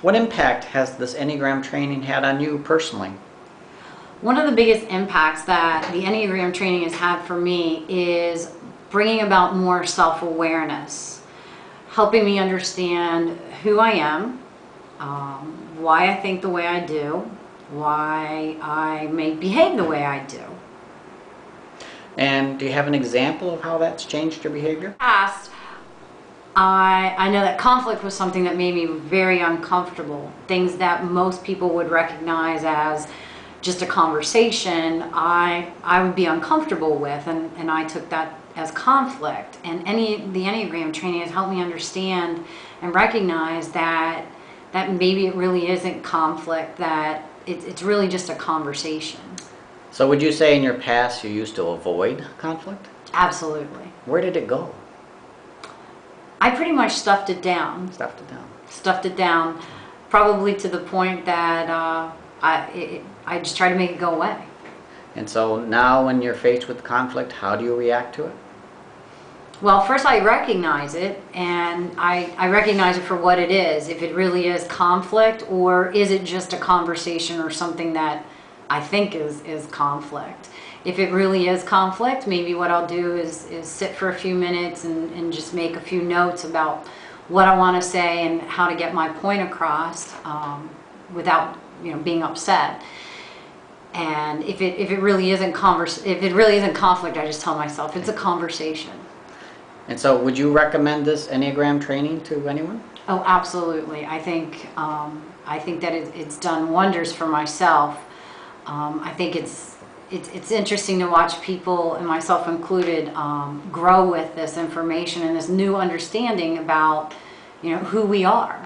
What impact has this Enneagram training had on you personally? One of the biggest impacts that the Enneagram training has had for me is bringing about more self-awareness, helping me understand who I am, why I think the way I do, why I may behave the way I do. And do you have an example of how that's changed your behavior? Past, I know that conflict was something that made me very uncomfortable. Things that most people would recognize as just a conversation, I would be uncomfortable with, and I took that as conflict. And the Enneagram training has helped me understand and recognize that maybe it really isn't conflict, that it's really just a conversation. So would you say in your past you used to avoid conflict? Absolutely. Where did it go? I pretty much stuffed it down. Stuffed it down. Stuffed it down, probably to the point that I just try to make it go away. And so now when you're faced with conflict, how do you react to it? Well, first I recognize it, and I recognize it for what it is. If it really is conflict, or is it just a conversation or something that I think is conflict. If it really is conflict, maybe what I'll do is sit for a few minutes and just make a few notes about what I want to say and how to get my point across without being upset. And if it really isn't conflict, I just tell myself it's a conversation. And so would you recommend this Enneagram training to anyone? Oh, absolutely. I think that it's done wonders for myself. I think it's interesting to watch people, and myself included, grow with this information and this new understanding about who we are.